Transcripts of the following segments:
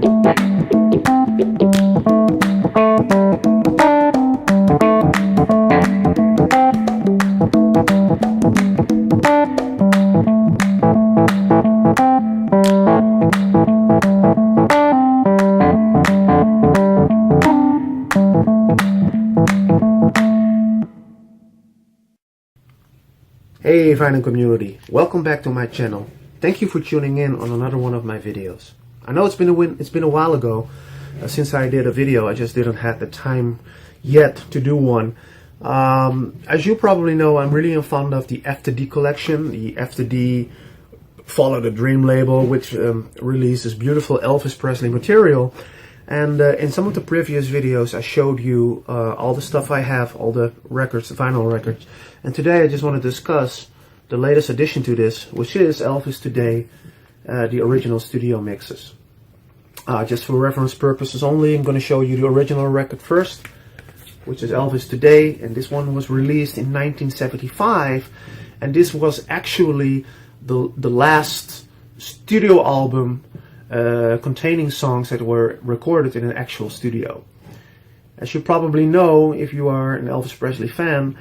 Hey Vinyl community, welcome back to my channel. Thank you for tuning in on another one of my videos. I know it's been a while ago since I did a video. I just didn't have the time yet to do one. As you probably know, I'm really fond of the FTD collection, the FTD Follow the Dream label, which releases beautiful Elvis Presley material. And in some of the previous videos I showed you all the stuff I have, all the records, the vinyl records. And today I just want to discuss the latest addition to this, which is Elvis Today, the original studio mixes. Just for reference purposes only, I'm going to show you the original record first, which is Elvis Today. And this one was released in 1975. And this was actually the last studio album containing songs that were recorded in an actual studio. As you probably know, if you are an Elvis Presley fan,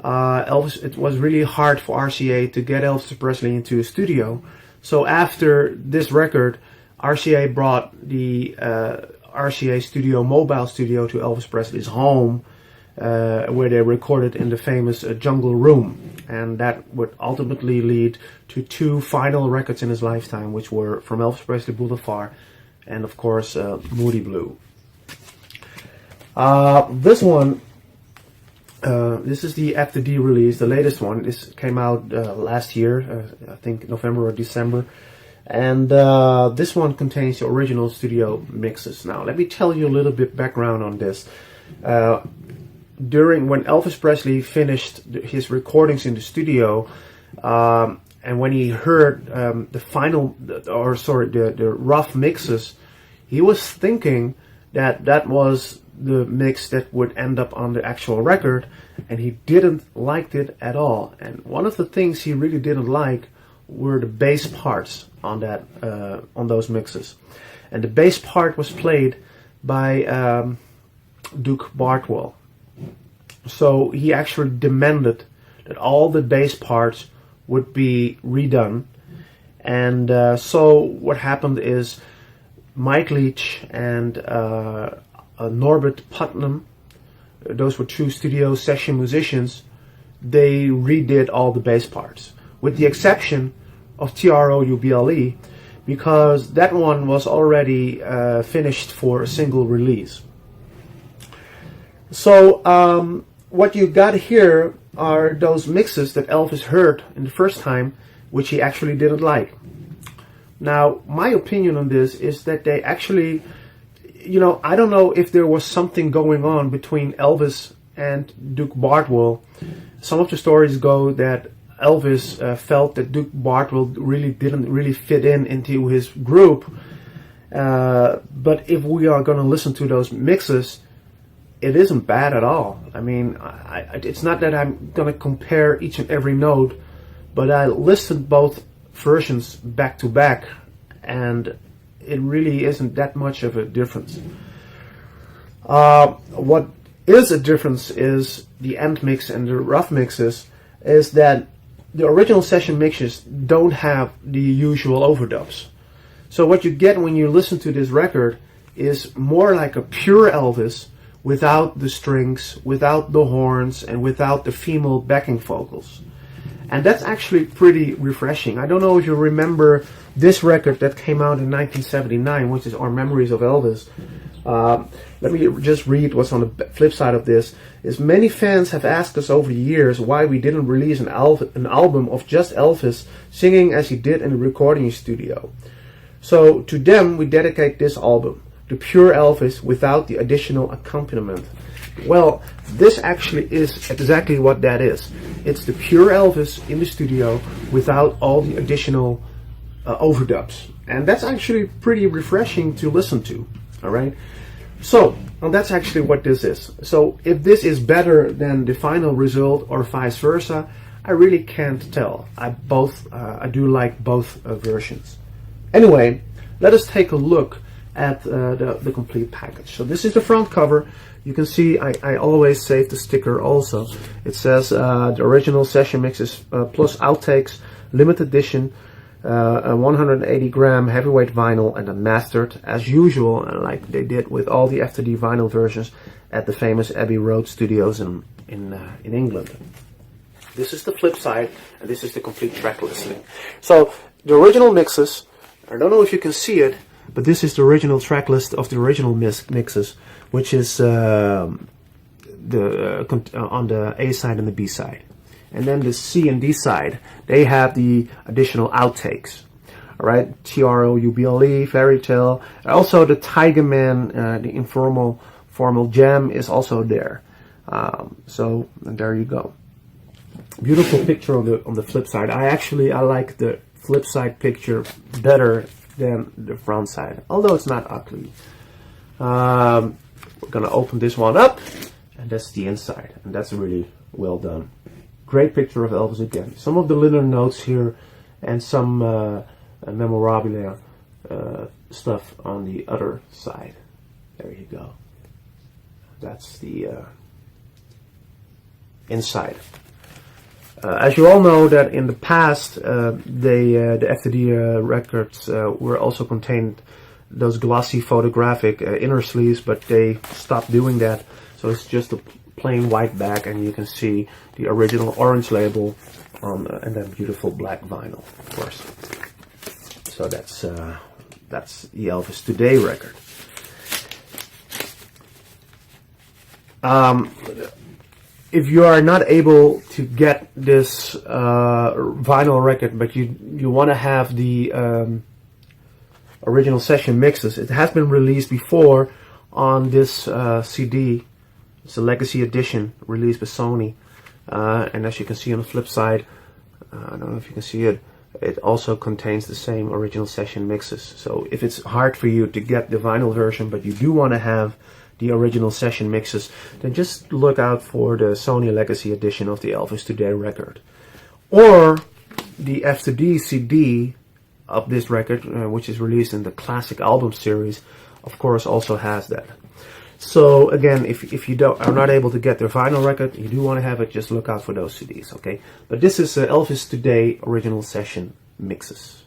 it was really hard for RCA to get Elvis Presley into a studio. So after this record, RCA brought the RCA studio, mobile studio, to Elvis Presley's home, where they recorded in the famous Jungle Room. And that would ultimately lead to two final records in his lifetime, which were From Elvis Presley Boulevard and, of course, Moody Blue. This one, this is the FTD release, the latest one. This came out last year, I think November or December. And this one contains the original studio mixes. Now, let me tell you a little bit background on this. When Elvis Presley finished his recordings in the studio, and when he heard the rough mixes, he was thinking that was the mix that would end up on the actual record, and he didn't like it at all. And one of the things he really didn't like were the bass parts on those mixes. And the bass part was played by Duke Bartwell. So he actually demanded that all the bass parts would be redone. And so what happened is Mike Leach and Norbert Putnam, those were two studio session musicians, they redid all the bass parts, with the exception of Trouble, because that one was already finished for a single release. So what you got here are those mixes that Elvis heard in the first time, which he actually didn't like. Now, my opinion on this is that they actually, I don't know if there was something going on between Elvis and Duke Bartwell. Some of the stories go that Elvis felt that Duke Bartwell didn't really fit into his group. But if we are going to listen to those mixes, it isn't bad at all. I mean, it's not that I'm going to compare each and every note, but I listened both versions back to back, and it really isn't that much of a difference. What is a difference is the end mix and the rough mixes, is that the original session mixes don't have the usual overdubs. So what you get when you listen to this record is more like a pure Elvis, without the strings, without the horns, and without the female backing vocals. And that's actually pretty refreshing. I don't know if you remember this record that came out in 1979, which is Our Memories of Elvis. Let me just read what's on the flip side of this. Is many fans have asked us over the years why we didn't release an album of just Elvis singing as he did in the recording studio. So to them we dedicate this album, the pure Elvis without the additional accompaniment. Well, this actually is exactly what that is. It's the pure Elvis in the studio without all the additional overdubs. And that's actually pretty refreshing to listen to. Alright? So, well, that's actually what this is. So, if this is better than the final result or vice versa, I really can't tell. I do like both versions. Anyway, let us take a look at the complete package. So this is the front cover. You can see I always save the sticker also. It says the original session mixes plus outtakes, limited edition, a 180 gram heavyweight vinyl, and a mastered, as usual, like they did with all the FTD vinyl versions at the famous Abbey Road studios in England. This is the flip side, and this is the complete track listing. So the original mixes, I don't know if you can see it, but this is the original track list of the original mixes, which is on the A side and the B side. And then the C and D side, they have the additional outtakes. All right, TROUBLE, Fairy Tale. Also the Tiger Man, the informal formal jam is also there. So there you go. Beautiful picture on the flip side. I like the flip side picture better than the front side, although it's not ugly. We're gonna open this one up, and that's the inside, and that's really well done. Great picture of Elvis again. Some of the liner notes here, and some memorabilia stuff on the other side. There you go. That's the inside. As you all know, that in the past, the FTD records were also contained those glossy photographic inner sleeves, but they stopped doing that. So it's just a plain white back, and you can see the original orange label on, and then beautiful black vinyl, of course. So that's the Elvis Today record. If you are not able to get this vinyl record, but you want to have the original session mixes, it has been released before on this CD. It's a legacy edition released by Sony, and as you can see on the flip side, I don't know if you can see it, it also contains the same original session mixes. So if it's hard for you to get the vinyl version, but you do want to have the original session mixes, then just look out for the Sony Legacy edition of the Elvis Today record. Or the FTD CD of this record, which is released in the classic album series, of course also has that. So again, if you are not able to get the vinyl record, you do want to have it, just look out for those CDs, okay? But this is Elvis Today original session mixes.